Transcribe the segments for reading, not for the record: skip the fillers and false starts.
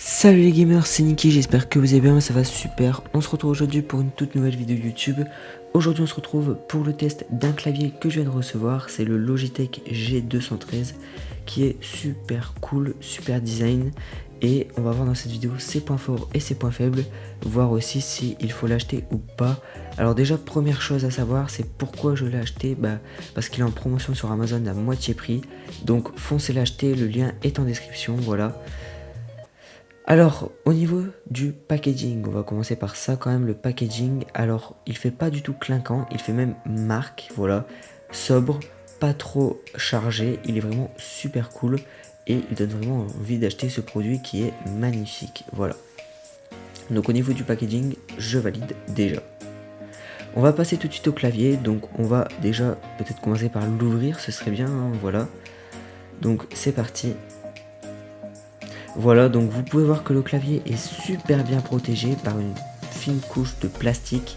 Salut les gamers, c'est Niki, j'espère que vous allez bien, ça va super. On se retrouve aujourd'hui pour une toute nouvelle vidéo YouTube. Aujourd'hui on se retrouve pour le test d'un clavier que je viens de recevoir, c'est le Logitech G213 qui est super cool, super design. Et on va voir dans cette vidéo ses points forts et ses points faibles, voir aussi s'il faut l'acheter ou pas. Alors déjà, première chose à savoir, c'est pourquoi je l'ai acheté, parce qu'il est en promotion sur Amazon à moitié prix. Donc foncez l'acheter, le lien est en description, voilà. Alors, au niveau du packaging, on va commencer par ça quand même, le packaging. Alors, il fait pas du tout clinquant, il fait même marque, voilà, sobre, pas trop chargé, il est vraiment super cool et il donne vraiment envie d'acheter ce produit qui est magnifique, voilà. Donc au niveau du packaging, je valide déjà. On va passer tout de suite au clavier, donc on va déjà peut-être commencer par l'ouvrir, ce serait bien, hein, voilà. Donc c'est parti. Voilà, donc vous pouvez voir que le clavier est super bien protégé par une fine couche de plastique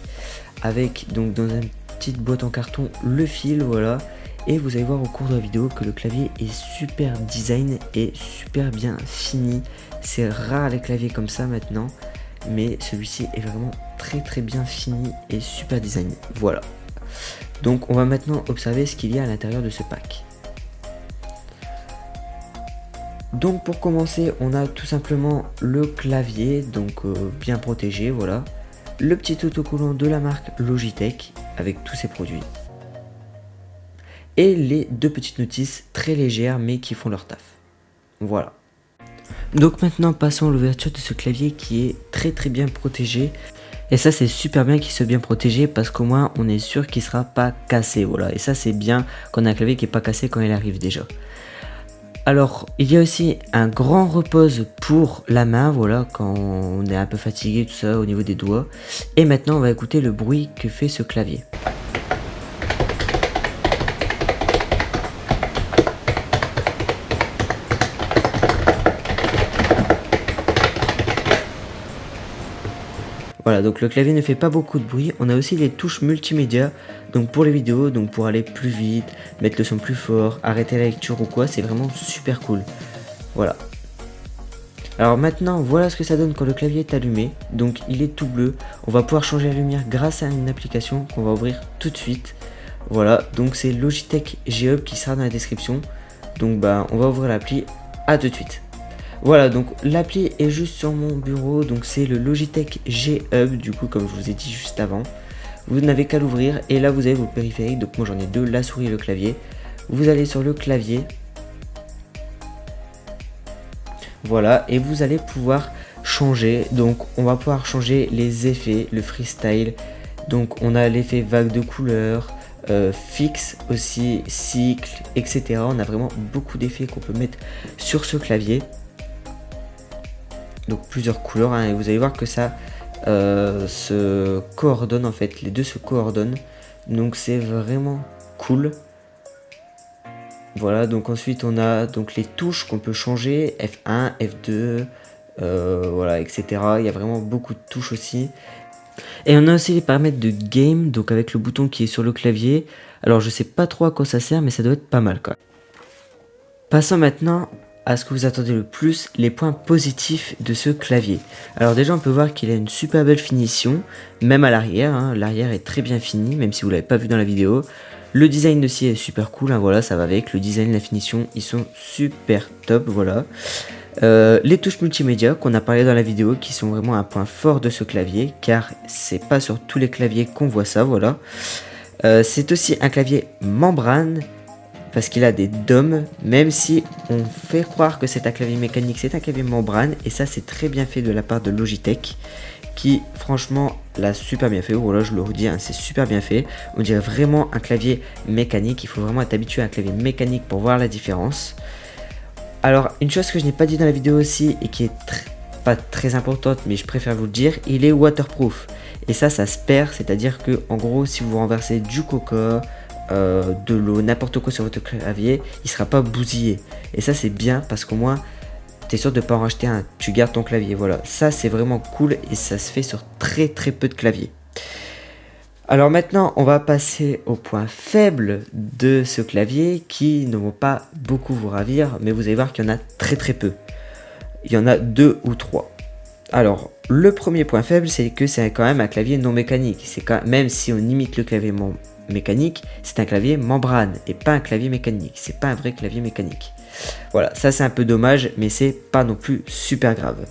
avec donc dans une petite boîte en carton le fil, voilà. Et vous allez voir au cours de la vidéo que le clavier est super design et super bien fini. C'est rare les claviers comme ça maintenant, mais celui-ci est vraiment très bien fini et super design. Voilà. Donc on va maintenant observer ce qu'il y a à l'intérieur de ce pack. Donc pour commencer, on a tout simplement le clavier, donc bien protégé, voilà. Le petit autocollant de la marque Logitech avec tous ses produits. Et les deux petites notices très légères mais qui font leur taf. Voilà. Donc maintenant passons à l'ouverture de ce clavier qui est très bien protégé. Et ça c'est super bien qu'il soit bien protégé parce qu'au moins on est sûr qu'il sera pas cassé, voilà. Et ça c'est bien qu'on a un clavier qui est pas cassé quand il arrive déjà. Alors, il y a aussi un grand repose pour la main, voilà, quand on est un peu fatigué, tout ça, au niveau des doigts. Et maintenant, on va écouter le bruit que fait ce clavier. Voilà, donc le clavier ne fait pas beaucoup de bruit. On a aussi les touches multimédia, donc pour les vidéos, donc pour aller plus vite, mettre le son plus fort, arrêter la lecture ou quoi, c'est vraiment super cool. Voilà. Alors maintenant, voilà ce que ça donne quand le clavier est allumé. Donc il est tout bleu. On va pouvoir changer la lumière grâce à une application qu'on va ouvrir tout de suite. Voilà, donc c'est Logitech G-Hub qui sera dans la description. Donc on va ouvrir l'appli. À tout de suite. Voilà, donc l'appli est juste sur mon bureau. Donc c'est le Logitech G-Hub, du coup comme je vous ai dit juste avant. Vous n'avez qu'à l'ouvrir et là vous avez vos périphériques. Donc moi j'en ai deux, la souris et le clavier. Vous allez sur le clavier. Voilà, et vous allez pouvoir changer. Donc on va pouvoir changer les effets, le freestyle. Donc on a l'effet vague de couleurs, fixe aussi, cycle, etc. On a vraiment beaucoup d'effets qu'on peut mettre sur ce clavier. Donc plusieurs couleurs, hein, et vous allez voir que ça se coordonne en fait, les deux se coordonnent. Donc c'est vraiment cool. Voilà, donc ensuite on a donc les touches qu'on peut changer, F1, F2, voilà, etc. Il y a vraiment beaucoup de touches aussi. Et on a aussi les paramètres de game, donc avec le bouton qui est sur le clavier. Alors je sais pas trop à quoi ça sert, mais ça doit être pas mal quoi. Passons maintenant à ce que vous attendez le plus, les points positifs de ce clavier. Alors déjà on peut voir qu'il a une super belle finition, même à l'arrière, hein. L'arrière est très bien fini, même si vous l'avez pas vu dans la vidéo. Le design aussi est super cool, hein, voilà, ça va avec. Le design et la finition, ils sont super top, voilà. Les touches multimédia qu'on a parlé dans la vidéo, qui sont vraiment un point fort de ce clavier, car c'est pas sur tous les claviers qu'on voit ça, voilà. C'est aussi un clavier membrane, parce qu'il a des DOM, même si on fait croire que c'est un clavier mécanique, c'est un clavier membrane, et ça c'est très bien fait de la part de Logitech, qui franchement l'a super bien fait. Voilà, je le redis, hein, c'est super bien fait. On dirait vraiment un clavier mécanique, il faut vraiment être habitué à un clavier mécanique pour voir la différence. Alors une chose que je n'ai pas dit dans la vidéo aussi, et qui est pas très importante, mais je préfère vous le dire, il est waterproof, et ça se perd, c'est à dire que en gros si vous renversez du coca, de l'eau, n'importe quoi sur votre clavier, il sera pas bousillé. Et ça c'est bien parce qu'au moins tu es sûr de pas en racheter un, tu gardes ton clavier. Voilà, ça c'est vraiment cool et ça se fait sur très peu de claviers. Alors maintenant on va passer au point faible de ce clavier qui ne vont pas beaucoup vous ravir, mais vous allez voir qu'il y en a très peu. il y en a 2 ou 3. Alors, le premier point faible, c'est que c'est quand même un clavier non mécanique. Même si on imite le clavier mécanique, c'est un clavier membrane et pas un clavier mécanique. C'est pas un vrai clavier mécanique. Voilà, ça c'est un peu dommage, mais c'est pas non plus super grave.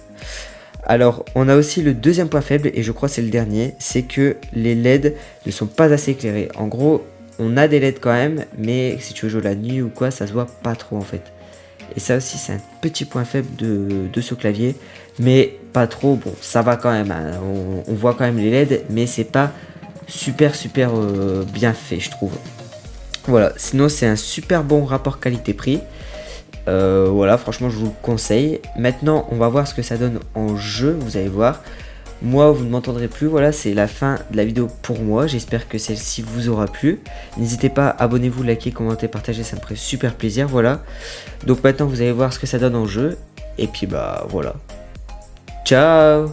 Alors, on a aussi le deuxième point faible, et je crois que c'est le dernier, c'est que les LED ne sont pas assez éclairés. En gros, on a des LED quand même, mais si tu veux jouer la nuit ou quoi, ça se voit pas trop en fait. Et ça aussi, c'est un petit point faible de ce clavier, mais pas trop. Bon, ça va quand même, hein. On voit quand même les LED, mais c'est pas super bien fait, je trouve. Voilà, sinon c'est un super bon rapport qualité-prix. Voilà, franchement je vous le conseille. Maintenant on va voir ce que ça donne en jeu, vous allez voir. Moi vous ne m'entendrez plus, voilà, c'est la fin de la vidéo pour moi. J'espère que celle-ci vous aura plu. N'hésitez pas, abonnez-vous, likez, commentez, partagez, ça me ferait super plaisir, voilà. Donc maintenant vous allez voir ce que ça donne en jeu. Et puis bah voilà. Ciao.